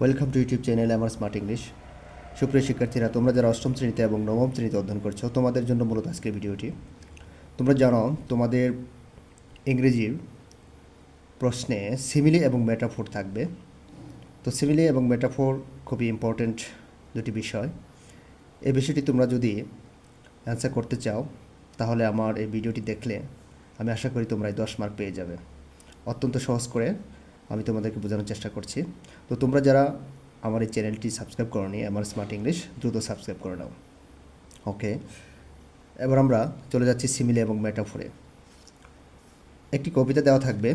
Welcome to YouTube channel আমার smart English. সুপ্রিয় শিক্ষার্থীরা, তোমরা যারা অষ্টম শ্রেণীতে এবং নবম শ্রেণীতে অধ্যয়ন করছো, তোমাদের জন্য মূলত আজকের ভিডিওটি। তোমরা জানো তোমাদের ইংরেজির প্রশ্নে সিমিলি এবং মেটাফোর থাকবে। তো সিমিলি এবং মেটাফোর খুবই ইম্পর্ট্যান্ট দুটি বিষয়। এই বিষয়টি তোমরা যদি অ্যান্সার করতে চাও তাহলে আমার এই ভিডিওটি দেখলে আমি আশা করি তোমরা 10 মার্ক পেয়ে যাবে। অত্যন্ত সহজ করে আমি তোমাদেরকে বোঝানোর চেষ্টা করছি। তো তোমরা যারা আমার এই চ্যানেলটি সাবস্ক্রাইব করোনি, আমার স্মার্ট ইংলিশ, দ্রুত সাবস্ক্রাইব করে নাও। ওকে, এবার আমরা চলে যাচ্ছি সিমিলি এবং মেটাফোরে। একটি কবিতা দেওয়া থাকবে,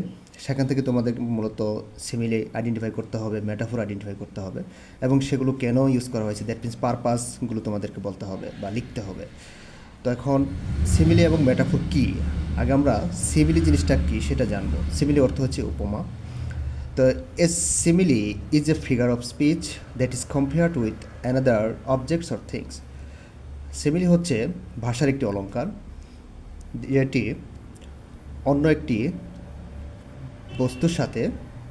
সেখান থেকে তোমাদের মূলত সিমিলি আইডেন্টিফাই করতে হবে, মেটাফোর আইডেন্টিফাই করতে হবে এবং সেগুলো কেন ইউজ করা হয়েছে, দ্যাট মিন্স পারপাসগুলো তোমাদেরকে বলতে হবে বা লিখতে হবে। তো এখন সিমিলি এবং মেটাফোর কী, আগে আমরা সিমিলি জিনিসটা কী সেটা জানবো। সিমিলি অর্থ হচ্ছে উপমা। তো a simile is a figure of speech that is compared with another objects or things. Simile হচ্ছে ভাষার একটি অলঙ্কার, যেটি অন্য একটি বস্তুর সাথে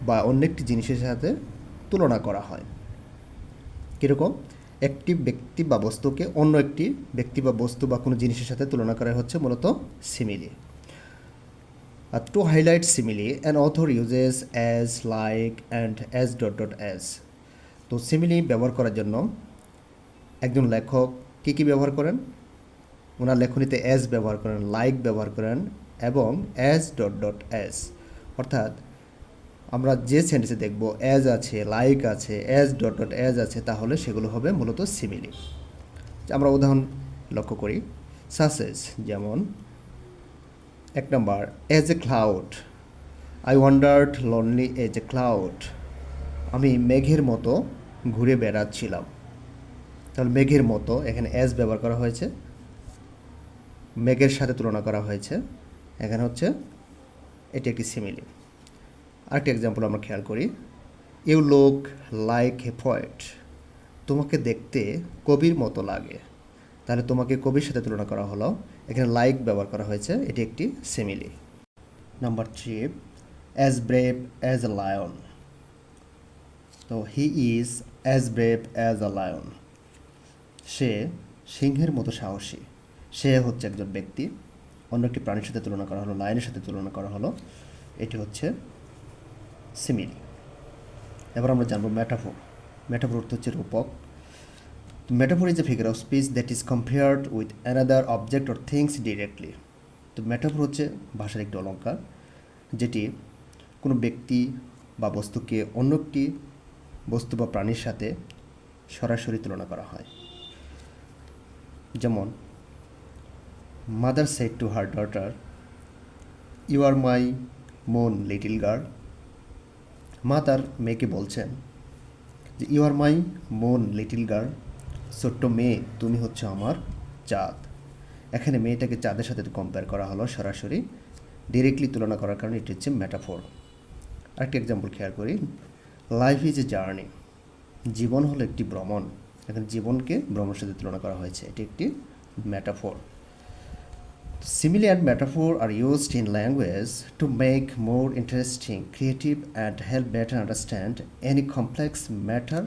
বা অন্য একটি জিনিসের সাথে তুলনা করা হয়। কীরকম? একটি ব্যক্তি বা বস্তুকে অন্য একটি ব্যক্তি বা বস্তু বা কোনো জিনিসের সাথে তুলনা করা হচ্ছে মূলত simile. To highlight simile, an author uses as, like, and as dot dot as. তো সিমিলি ব্যবহার করার জন্য একজন লেখক কী ব্যবহার করেন? ওনার লেখনীতে অ্যাজ ব্যবহার করেন, লাইক ব্যবহার করেন এবং অ্যাজ ডট ডট অ্যাজ। অর্থাৎ আমরা যে সেন্টেন্সে দেখব অ্যাজ আছে, লাইক আছে, অ্যাজ ডট ডট অ্যাজ আছে, তাহলে সেগুলো হবে মূলত সিমিলি। আমরা উদাহরণ লক্ষ্য করি। সাসেস, যেমন 1 number, as a cloud, I wandered lonely as a cloud. আমি মেঘের মতো ঘুরে বেড়াচ্ছিলাম। তাহলে মেঘের মতো, এখানে অ্যাজ ব্যবহার করা হয়েছে, মেঘের সাথে তুলনা করা হয়েছে, এখানে হচ্ছে এটি একটি সিমিলি। আরেকটি এক্সাম্পল আমরা খেয়াল করি। You look like a poet, তোমাকে দেখতে কবির মতো লাগে। তাহলে তোমাকে কবির সাথে তুলনা করা হলো, এখানে লাইক ব্যবহার করা হয়েছে, এটি একটি simile. Number 3, as brave as a lion. তো he is as brave as a lion, সে সিংহের মতো সাহসী। সে হচ্ছে একজন ব্যক্তি, অন্য একটি প্রাণীর সাথে তুলনা করা হলো, লায়নের সাথে তুলনা করা হলো, এটি হচ্ছে সিমিলি। এবার আমরা জানবো মেটাফোর। মেটাফোর অর্থ হচ্ছে রূপক। Metaphor is a figure of speech that is compared with another object or things directly. তো মেটাফোর হচ্ছে ভাষার একটি অলঙ্কার, যেটি কোনো ব্যক্তি বা বস্তুকে অন্য একটি বস্তু বা প্রাণীর সাথে সরাসরি তুলনা করা হয়। যেমন, mother said to her daughter, you are my moon little girl. মা তার মেয়েকে বলছেন যে you are my moon little girl, ছোট্ট মেয়ে তুমি হচ্ছে আমার চাঁদ। এখানে মেয়েটাকে চাঁদের সাথে কম্পেয়ার করা হলো, সরাসরি ডিরেক্টলি তুলনা করার কারণে এটি হচ্ছে মেটাফোর। আরেকটি এক্সাম্পল খেয়াল করি। লাইফ ইজ এ জার্নি, জীবন হলো একটি ভ্রমণ। এখানে জীবনকে ভ্রমণের সাথে তুলনা করা হয়েছে, এটি একটি metaphor. Simile and metaphor are used in language to make more interesting, creative, and help better understand any complex matter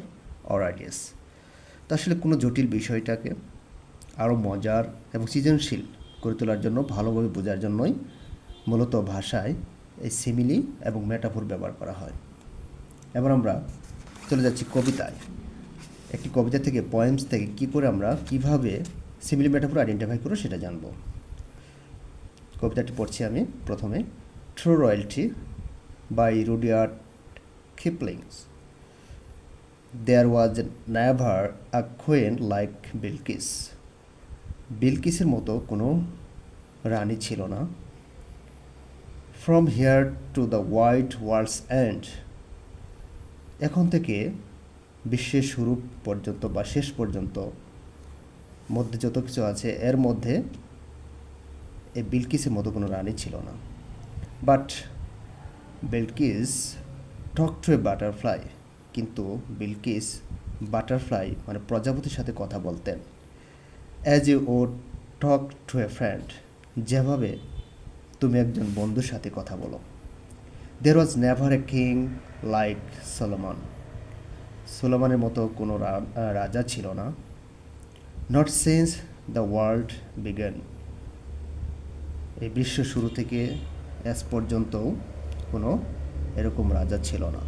or ideas. তো আসলে কোনো জটিল বিষয়টাকে আরও মজার এবং সৃজনশীল করে তোলার জন্য, ভালোভাবে বোঝার জন্যই মূলত ভাষায় এই সিমিলি এবং মেটাফোর ব্যবহার করা হয়। এবার আমরা চলে যাচ্ছি কবিতায়। একটি কবিতা থেকে, পয়েমস থেকে কী করে আমরা কীভাবে সিমিলি মেটাফোর আইডেন্টিফাই করব সেটা জানবো। কবিতাটি পড়ছি আমি প্রথমে। True royalty by Rudyard Kipling's. There was never a queen like Bilkis. বিলকিসের মতো কোনো রানী ছিল না। From here to the wide world's end, এখন থেকে বিশ্বের শুরু পর্যন্ত বা শেষ পর্যন্ত মধ্যে যত কিছু আছে, এর মধ্যে এই বিলকিসের মতো কোনো রানী ছিল না। But Bilkis talk to a butterfly, কিন্তু বিলকিস বাটারফ্লাই মানে প্রজাপতির সাথে কথা বলতেন। As you would talk to a friend, যেভাবে তুমি একজন বন্ধুর সাথে কথা বলো। There was never a king like Solomon. সুলেমানের মতো কোনো রাজা ছিল না। Not since the world began, এই বিশ্ব শুরু থেকে আজ পর্যন্তও কোনো এরকম রাজা ছিল না।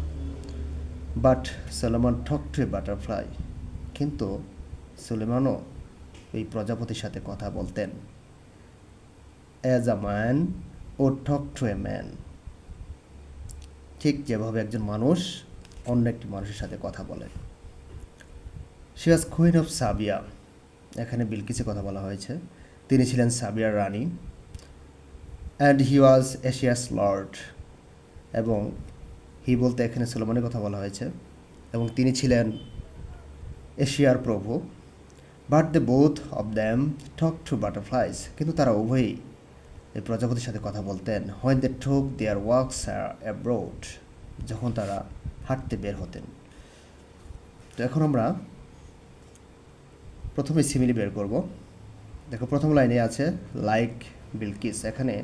But Suleman talk to a butterfly, কিন্তু সুলেমানও এই প্রজাপতির সাথে কথা বলতেন। অ্যাজ আ ম্যান ও টক টু এ ম্যান, ঠিক যেভাবে একজন মানুষ অন্য একটি মানুষের সাথে কথা বলে। She was queen of Sabia, এখানে বিলকিসের কথা বলা হয়েছে, তিনি ছিলেন সাবিয়ার রানী। And he was Asia's lord, এবং হি বলতে এখানে সুলেমানের কথা বলা হয়েছে, এবং তিনি ছিলেন এশিয়ার প্রভু। But they both of them talk to butterflies, কিন্তু তারা উভয়ই এই প্রজাপতির সাথে কথা বলতেন। হোয়েন দে টোক দেয়ার ওয়ার্কস অ্যাব্রোড, যখন তারা হাঁটতে বের হতেন। তো এখন আমরা প্রথমে সিমিলি বের করব। দেখো প্রথম লাইনে আছে লাইক বিলকিস, এখানে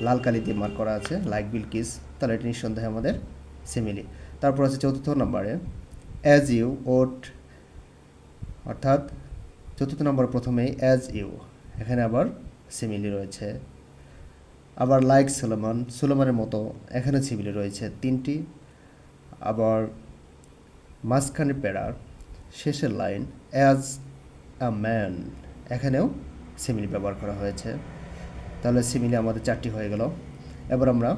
লাল কালি দিয়ে মার্ক করা আছে লাইক বিলকিস, তাহলে এটি নিঃসন্দেহে আমাদের সিমিলি। তারপর আছে চতুর্থ নম্বরে অ্যাজ ইউ ওট, অর্থাৎ চতুর্থ নম্বরে প্রথমেই অ্যাজ ইউ, এখানে আবার সিমিলি রয়েছে। আবার লাইক সুলেমান, সুলেমানের মতো, এখানে সিমিলি রয়েছে 3টি। আবার মাঝখানে প্যারার শেষের লাইন অ্যাজ আ ম্যান, এখানেও সিমিলি ব্যবহার করা হয়েছে। তাহলে সিমিলি আমাদের 4টি হয়ে গেল। এবার আমরা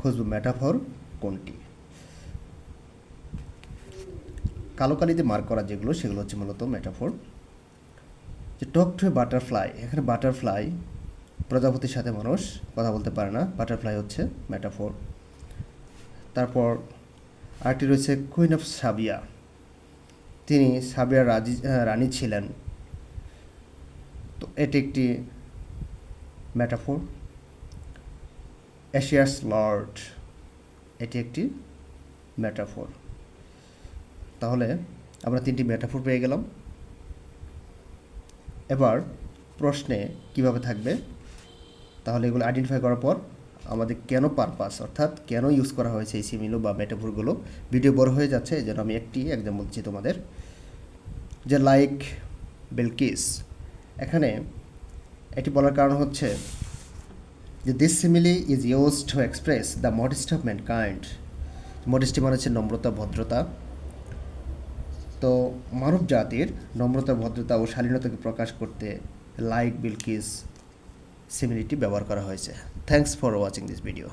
খুঁজব মেটাফর কোনটি। কালো কালিতে মার্ক করা যেগুলো সেগুলো হচ্ছে মূলত মেটাফর। যে টক টু এ বাটারফ্লাই, এখানে বাটারফ্লাই, প্রজাপতির সাথে মানুষ কথা বলতে পারে না, বাটারফ্লাই হচ্ছে মেটাফর। তারপর আরেকটি রয়েছে কুইন অফ সাবিয়া, তিনি সাবিয়ার রানী ছিলেন, তো এটি একটি মেটাফর। এশিয়াস লর্ড, এটি একটি মেটাফর। তাহলে আমরা 3টি মেটাফর পেয়ে গেলাম। এবার প্রশ্নে কিভাবে থাকবে, তাহলে এগুলো আইডেন্টিফাই করার পর আমাদের কেন পারপাস, অর্থাৎ কেন ইউজ করা হয়েছে এই সিমিলো বা মেটাফরগুলো। ভিডিও বড় হয়ে যাচ্ছে, এই জন্য আমি একটি এক্সাম্পল দিচ্ছি তোমাদের। যে লাইক বিলকিস, এখানে এটি বলার কারণ হচ্ছে যে this simile is use to express the modesty of mankind. Modesty মানে হচ্ছে নম্রতা, ভদ্রতা। তো মানব জাতির নম্রতা, ভদ্রতা ও শালীনতাকে প্রকাশ করতে লাইক বিলকিস সিমিলিটি ব্যবহার করা হয়েছে। Thanks for watching this video.